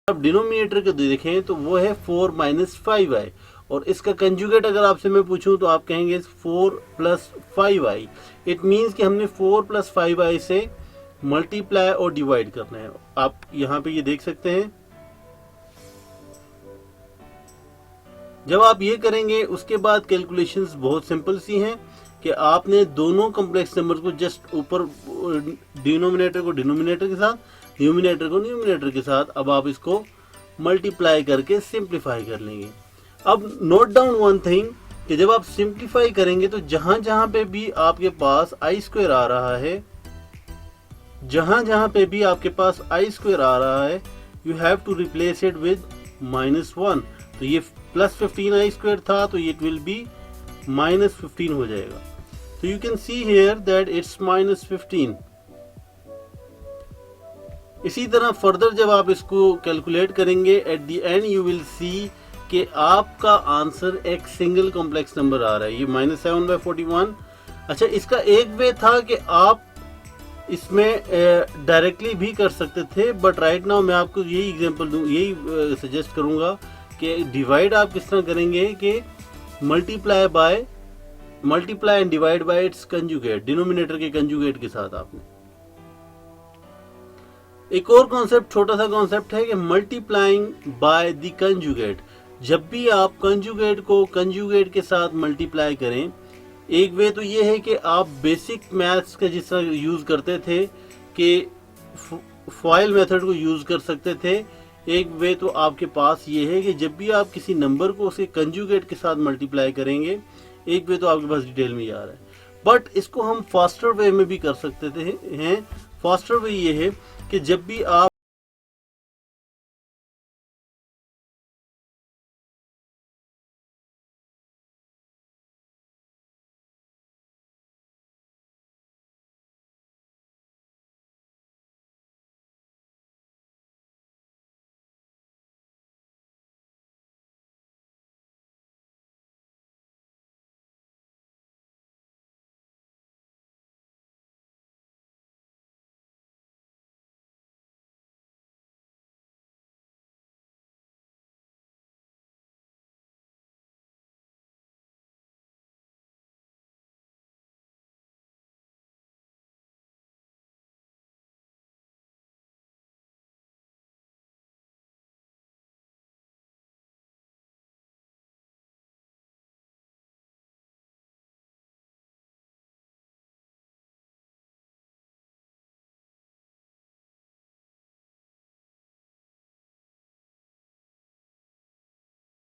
अब डिनोमिनेटर को देखें तो वो है 4 माइनस 5i, और इसका कंजुगेट अगर आपसे मैं पूछूं तो आप कहेंगे 4 प्लस 5i। इट मीन्स कि हमने 4 प्लस 5i से मल्टीप्लाई और डिवाइड करना है। आप यहाँ पे ये देख सकते हैं। जब आप ये करेंगे उसके बाद कैलकुलेशंस बहुत सिंपल सी हैं कि आपने दोनों कॉम्प्लेक्स नंबर को जस्ट ऊपर डिनोमिनेटर को डिनोमिनेटर के साथ, न्यूमिनेटर को न्यूमिनेटर के साथ, अब आप इसको मल्टीप्लाई करके सिंप्लीफाई कर लेंगे। अब नोट डाउन वन थिंग कि जब आप सिंप्लीफाई करेंगे तो जहां जहां पे भी आपके पास आई स्क्वायर आ रहा है, जहां जहां पे भी आपके पास आई स्क्वायर आ रहा है, you have to replace it with -1। तो ये प्लस 15i स्क्वायर था तो इट विल बी -15 हो जाएगा। तो you can see here that it's -15। इसी तरह फर्दर जब आप इसको कैलकुलेट करेंगे at the end you will see कि आपका आंसर एक सिंगल कॉम्प्लेक्स नंबर आ रहा है, ये -7/41। अच्छा, इसका एक वे था कि आप इसमें डायरेक्टली भी कर सकते थे, बट राइट नाउ मैं आपको यही एग्जांपल दूं, यही सजेस्ट करूंगा कि डिवाइड आप किस तरह करेंगे कि multiply and divide by it's conjugate, denominator के कंजुगेट के साथ। आपने एक और कॉन्सेप्ट, छोटा सा कॉन्सेप्ट है कि मल्टीप्लाइंग बाय द कंजुगेट। जब भी आप कंजुगेट को कंजुगेट के साथ मल्टीप्लाई करें, एक वे तो ये है कि आप बेसिक मैथ्स का जिस तरह यूज करते थे कि फॉइल मेथड को यूज कर सकते थे। एक वे तो आपके पास ये है कि जब भी आप किसी नंबर को उसके कंजुगेट के साथ मल्टीप्लाई करेंगे, एक वे तो आपके पास डिटेल में आ रहा है, बट इसको हम फास्टर वे में भी कर सकते हैं। फास्टर वे ये है कि जब भी आप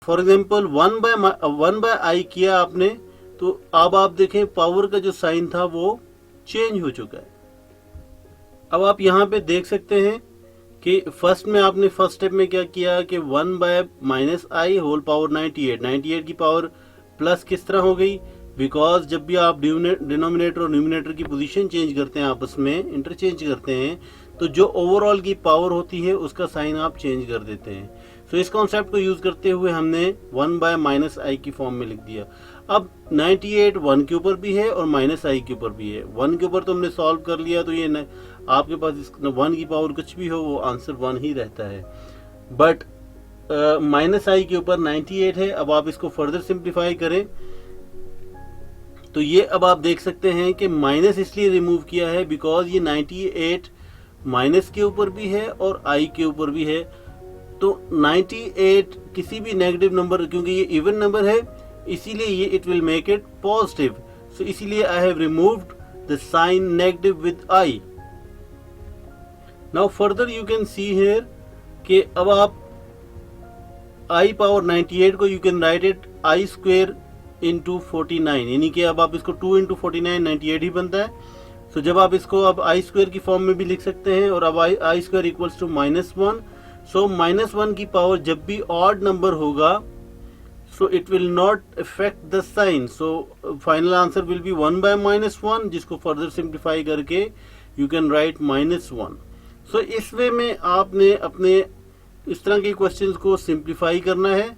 फॉर एग्जाम्पल 1/i किया आपने, तो अब आप देखें पावर का जो साइन था वो चेंज हो चुका है। अब आप यहाँ पे देख सकते हैं कि फर्स्ट स्टेप में क्या किया कि 1/-i होल पावर 98 की पावर प्लस किस तरह हो गई, बिकॉज जब भी आप डिनोमिनेटर और न्यूमिनेटर की पोजीशन चेंज करते हैं, आपस में इंटरचेंज करते हैं, तो जो ओवरऑल की पावर होती है उसका साइन आप चेंज कर देते हैं। तो इस कॉन्सेप्ट को यूज करते हुए हमने 1/-i की फॉर्म में लिख दिया। अब 98 1 के ऊपर भी है और -i के ऊपर भी है। 1 के ऊपर तो हमने सॉल्व कर लिया, तो ये आपके पास 1 की पावर कुछ भी हो वो आंसर 1 ही रहता है। बट -i के ऊपर 98 है। अब आप इसको फर्दर सिंप्लीफाई करें तो ये अब आप देख सकते हैं कि माइनस इसलिए रिमूव किया है बिकॉज ये 98 माइनस के ऊपर भी है और i के ऊपर भी है। तो 98 किसी भी नेगेटिव नंबर, क्योंकि ये इवन नंबर है इसीलिए ये it will make it positive, so इसीलिए I have removed the sign negative with i। Now further you can see here कि अब आप i पावर 98 को you can write it i square into 49, यानी कि अब आप इसको 2 इंटू 49 98 ही बनता है। तो जब आप इसको अब i स्क्वेयर की फॉर्म में भी लिख सकते हैं, और अब i स्क्वेयर इक्वल्स टू -1। सो -1 की पावर जब भी ऑड नंबर होगा, so it will not affect the sign, so final answer will be 1/-1, जिसको further simplify करके you can write -1। so इस वे में आपने अपने इस तरह के क्वेश्चंस को सिंप्लीफाई करना है।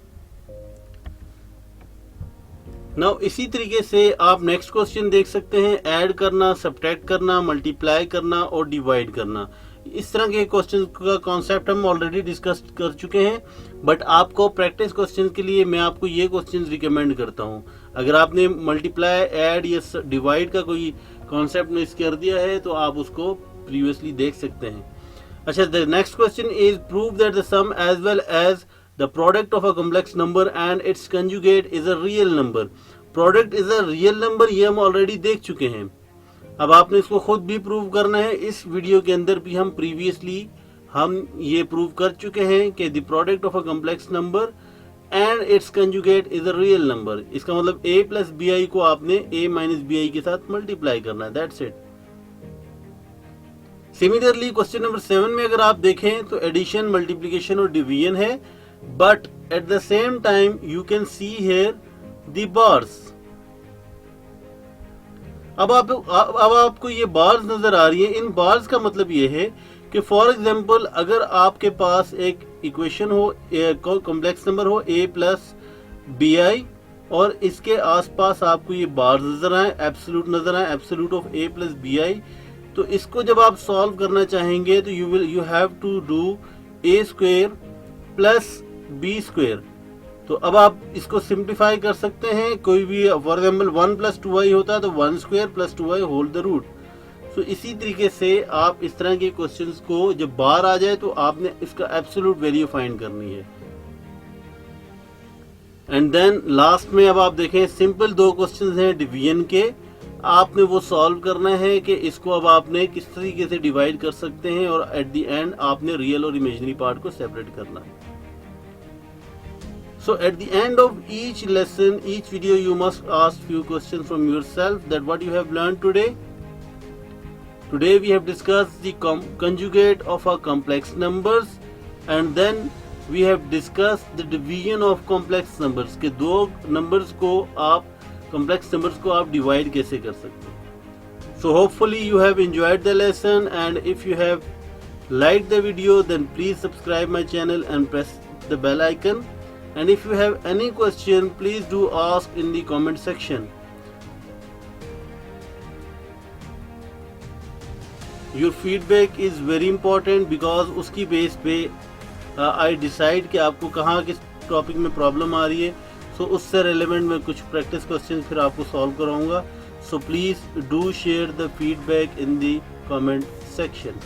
नाउ इसी तरीके से आप नेक्स्ट क्वेश्चन देख सकते हैं, ऐड करना, सब्ट्रैक्ट करना, मल्टीप्लाई करना और डिवाइड करना। इस तरह के क्वेश्चन का कॉन्सेप्ट हम ऑलरेडी डिस्कस कर चुके हैं, बट आपको प्रैक्टिस क्वेश्चन के लिए मैं आपको ये क्वेश्चन रिकमेंड करता हूँ। अगर आपने मल्टीप्लाई, ऐड या डिवाइड का कोई कॉन्सेप्ट मिस कर दिया है तो आप उसको प्रीवियसली देख सकते हैं। अच्छा, the next question is prove that the sum as well as the product of a complex number and its conjugate is a real number. Product is a real number, ये हम ऑलरेडी देख चुके हैं। अब आपने इसको खुद भी प्रूव करना है। इस वीडियो के अंदर भी हम प्रीवियसली हम ये प्रूव कर चुके हैं कि the product of a complex number and its conjugate is a real number. इसका मतलब a प्लस बी आई को आपने a माइनस बी आई के साथ मल्टीप्लाई करना है, that's it. Similarly question number 7 में अगर आप देखें तो एडिशन, मल्टीप्लिकेशन और डिवीजन है, but at the same time you can see here the bars. अब आपको ये बार्स नजर आ रही है। इन बार्स का मतलब ये है कि फॉर एग्जांपल अगर आपके पास एक इक्वेशन हो, कॉम्प्लेक्स नंबर हो a प्लस बी आई, और इसके आसपास आपको ये बार्स नजर आए, एब्सोल्यूट नजर आए, absolute of a plus b i, तो इसको जब आप सॉल्व करना चाहेंगे तो you have to do a square plus b square. तो अब आप इसको सिंप्लीफाई कर सकते हैं। कोई भी फॉर एग्जाम्पल 1 प्लस 2i होता है तो 1 square plus 2i whole the root. तो इसी तरीके से आप इस तरह के क्वेश्चंस को जब बार आ जाए तो आपने इसका एब्सोल्यूट वैल्यू फाइंड करनी है। एंड देन लास्ट में अब आप देखें सिंपल दो क्वेश्चंस हैं डिवीजन के, आपने वो सॉल्व करना है कि इसको अब आपने किस तरीके से डिवाइड कर सकते हैं, और एट द एंड आपने रियल और इमेजिनरी पार्ट को सेपरेट करना है। So at the end of each lesson, each video, you must ask few questions from yourself that what you have learned today. Today we have discussed the conjugate of our complex numbers, and then we have discussed the division of complex numbers के दो numbers को आप complex numbers को आप divide कैसे कर सकते हैं। So hopefully you have enjoyed the lesson, and if you have liked the video then please subscribe my channel and press the bell icon. And if you have any question, please do ask in the comment section. Your feedback is very important because उसकी base पे I decide कि आपको कहाँ किस topic में problem आ रही है। So उससे रेलेवेंट मैं कुछ प्रैक्टिस क्वेश्चन फिर आपको सॉल्व कराऊंगा। So please do share the feedback in the comment section.